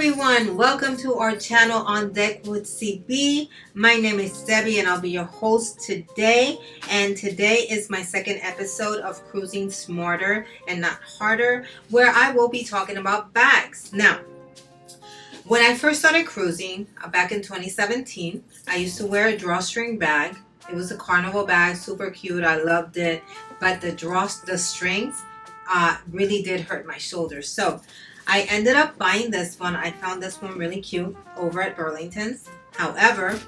everyone, welcome to our channel On Deck with CB. My name is Debbie and I'll be your host today. And today is my second episode of Cruising Smarter and Not Harder, where I will be talking about bags. Now, when I first started cruising back in 2017, I used to wear a drawstring bag. It was a carnival bag, super cute. I loved it, but the strings really did hurt my shoulders. So I ended up buying this one. I found this one really cute over at Burlington's. However,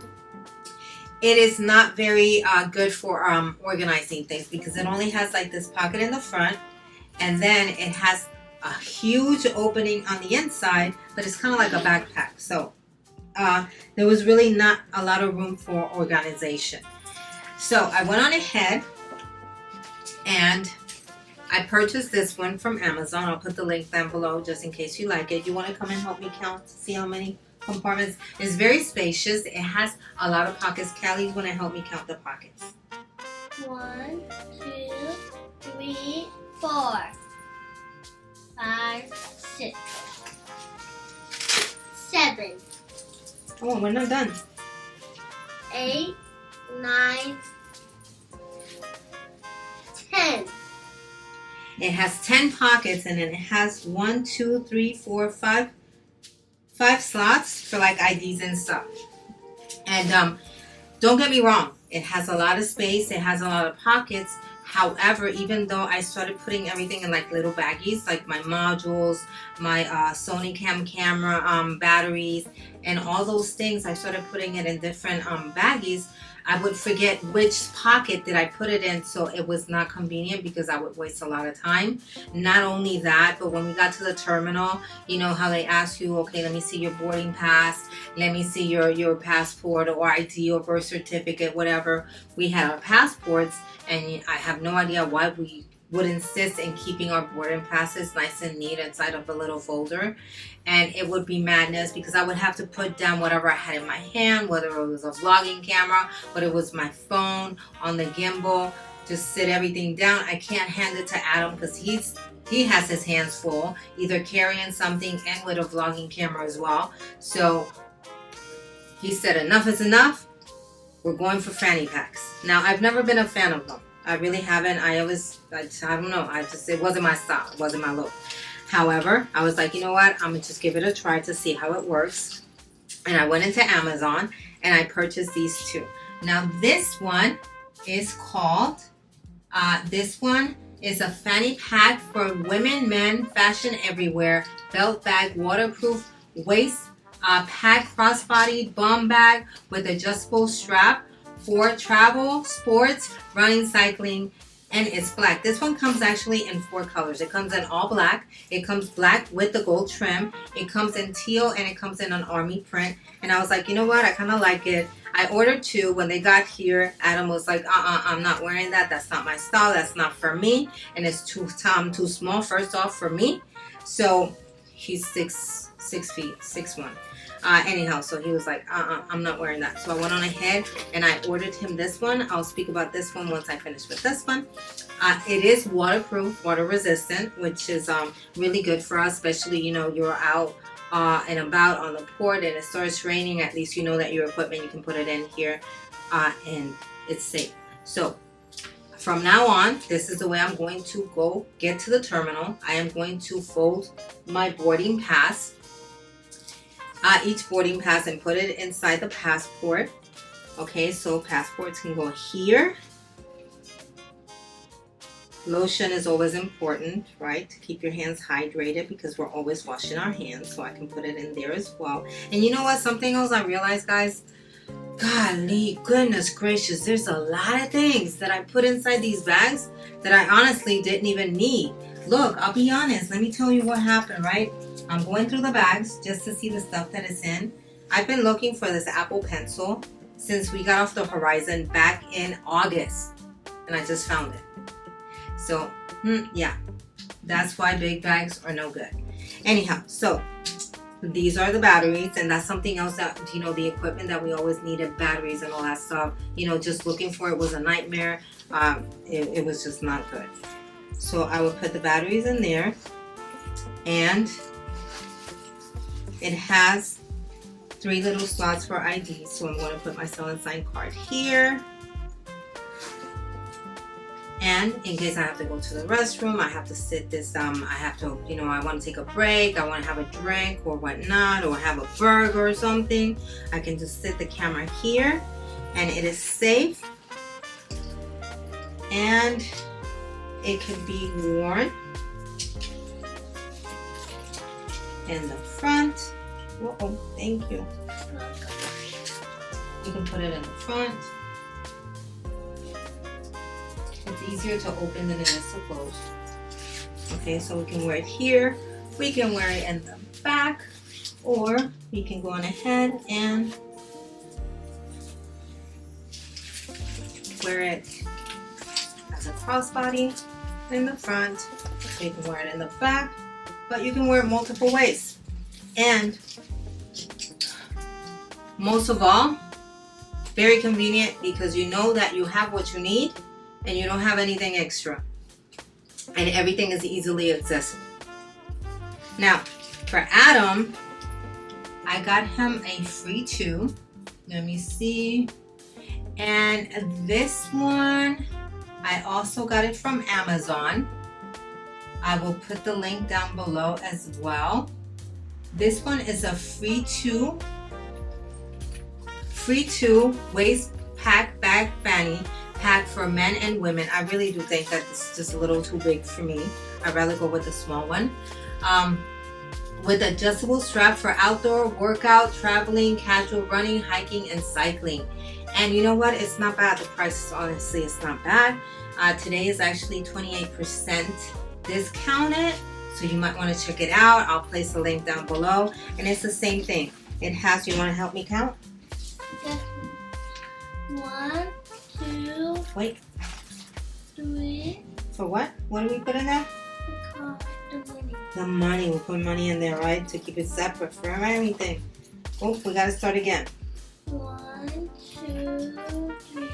it is not very good for organizing things because it only has like this pocket in the front, and then it has a huge opening on the inside, but it's kind of like a backpack. So there was really not a lot of room for organization. So I went on ahead and I purchased this one from Amazon. I'll put the link down below just in case you like it. You want to come and help me count to see how many compartments? It's very spacious. It has a lot of pockets. Callie's going to help me count the pockets. 1, 2, 3, 4, 5, 6, 7. Oh, we're not done. 8, 9, 10. It has 10 pockets, and then it has 1, 2, 3, 4, 5 slots for like IDs and stuff. And don't get me wrong, it has a lot of space. It has a lot of pockets. However, even though I started putting everything in like little baggies, like my modules, my Sony camera, batteries, and all those things, I started putting it in different baggies. I would forget which pocket did I put it in, so it was not convenient because I would waste a lot of time. Not only that, but when we got to the terminal, you know how they ask you, okay, let me see your boarding pass, let me see your passport or ID or birth certificate, whatever. We had our passports, and I have no idea why we would insist in keeping our boarding passes nice and neat inside of a little folder. And it would be madness because I would have to put down whatever I had in my hand, whether it was a vlogging camera, whether it was my phone on the gimbal, just sit everything down. I can't hand it to Adam because he has his hands full, either carrying something and with a vlogging camera as well. So he said enough is enough. We're going for Fanny Packs. Now, I've never been a fan of them. I really haven't. I don't know. It wasn't my style. It wasn't my look. However, I was like, you know what? I'm going to just give it a try to see how it works. And I went into Amazon and I purchased these two. Now, this one is called, this one is a Fanny Pack for women, men, fashion everywhere, belt bag, waterproof, waist pack, crossbody, bum bag with adjustable strap for travel, sports, running, cycling, and it's black. This one comes actually in 4 colors. It comes in all black. It comes black with the gold trim. It comes in teal, and it comes in an army print. And I was like, you know what? I kind of like it. I ordered 2. When they got here, Adam was like, I'm not wearing that. That's not my style. That's not for me. And it's too small, first off, for me. So he's 6 feet, 6'1". Anyhow, so he was like, I'm not wearing that. So I went on ahead and I ordered him this one. I'll speak about this one once I finish with this one. It is waterproof, water resistant, which is really good for us, especially, you know, you're out and about on the port and it starts raining. At least you know that your equipment, you can put it in here and it's safe. So from now on, this is the way I'm going to go get to the terminal. I am going to fold my boarding pass, each boarding pass, and put it inside the passport. Okay, so passports can go here. Lotion is always important, right? To keep your hands hydrated because we're always washing our hands. So I can put it in there as well. And you know what? Something else I realized, guys. Golly, goodness gracious. There's a lot of things that I put inside these bags that I honestly didn't even need. Look, I'll be honest. Let me tell you what happened, right? I'm going through the bags just to see the stuff that is in. I've been looking for this Apple Pencil since we got off the horizon back in August. And I just found it. So, yeah. That's why big bags are no good. Anyhow, so these are the batteries. And that's something else that, you know, the equipment that we always needed, batteries and all that stuff. You know, just looking for it was a nightmare. It was just not good. So I would put the batteries in there. And it has 3 little slots for ID. So I'm going to put my sell and sign card here. And in case I have to go to the restroom, I have to sit this, I have to, I want to take a break, I want to have a drink or whatnot, or have a burger or something, I can just sit the camera here, and it is safe, and it can be worn in the front. Oh, thank you. You can put it in the front. It's easier to open than it is to close. Okay, so we can wear it here, we can wear it in the back, or we can go on ahead and wear it as a crossbody in the front. So you can wear it in the back, but you can wear it multiple ways. And most of all, very convenient because you know that you have what you need and you don't have anything extra, and everything is easily accessible. Now for Adam, I got him a free 2. Let me see. And this one, I also got it from Amazon. I will put the link down below as well. This one is a free 2 waist pack bag fanny pack for men and women. I really do think that this is just a little too big for me. I'd rather go with the small one. With adjustable strap for outdoor workout, traveling, casual running, hiking, and cycling. And you know what? It's not bad. The price is honestly, it's not bad. Today is actually 28% discounted, so you might want to check it out. I'll place the link down below. And it's the same thing. It has, you want to help me count? Yes. 1, 2, wait, 3. For what? What do we put in there? The money. The money. We'll put money in there, right? To keep it separate for everything. Oh, we got to start again. 1, 2, 3,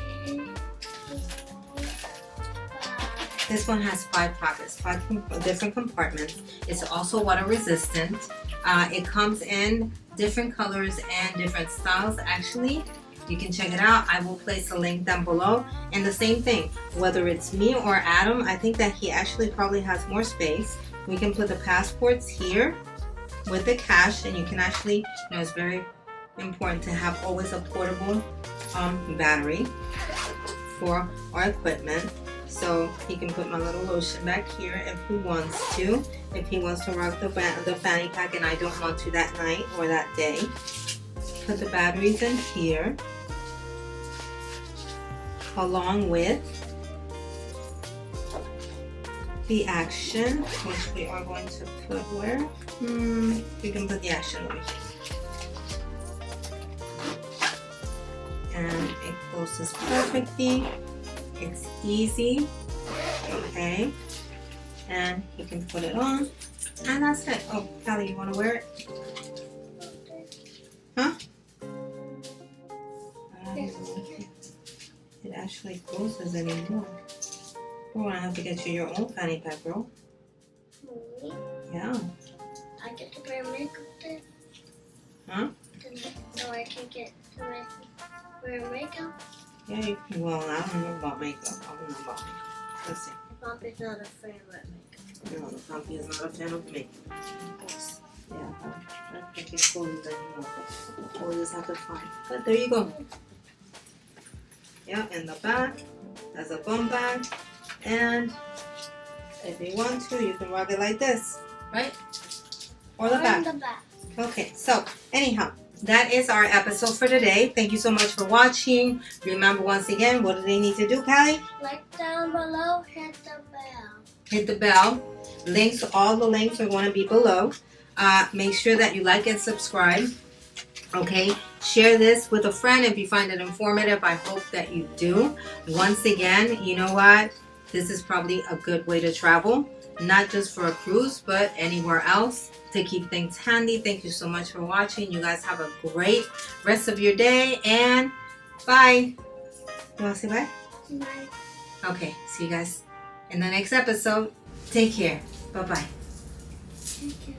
4, 5. This one has 5 pockets, 5 different compartments. It's also water resistant. It comes in different colors and different styles. Actually, you can check it out. I will place a link down below. And the same thing, whether it's me or Adam, I think that he actually probably has more space. We can put the passports here with the cash, and you can actually, it's very important to have always a portable battery for our equipment. So he can put my little lotion back here if he wants to. If he wants to rock the fanny pack and I don't want to that night or that day. Put the batteries in here, along with the action, which we are going to put where? We can put the action over here. And it closes perfectly. It's easy, okay? And you can put it on, and that's it. Oh, Callie, you want to wear it? Huh? It actually closes anymore. We're gonna have to get you your own fanny pack, girl. Really? Yeah. I get to wear makeup then? Huh? So I can get to wear makeup? Yeah, you can. Well, I don't know about makeup. I don't know about makeup. Let's see. Poppy's not a fan of makeup. No, the puppy is not a fan of makeup. Of course. Yeah, I don't think it closes anymore. We'll just have to find. But there you go. Yeah, in the back, there's a bum bag. And if you want to, you can rock it like this, right? Or the back. The back. Okay, so anyhow, that is our episode for today. Thank you so much for watching. Remember, once again, what do they need to do, Callie? Like down below, hit the bell. Hit the bell. Links, all the links are going to be below. Make sure that you like and subscribe. Okay, share this with a friend if you find it informative. I hope that you do. Once again, you know what? This is probably a good way to travel, not just for a cruise, but anywhere else to keep things handy. Thank you so much for watching. You guys have a great rest of your day, and bye. You want to say bye? Bye. Okay, see you guys in the next episode. Take care. Bye-bye. Thank you.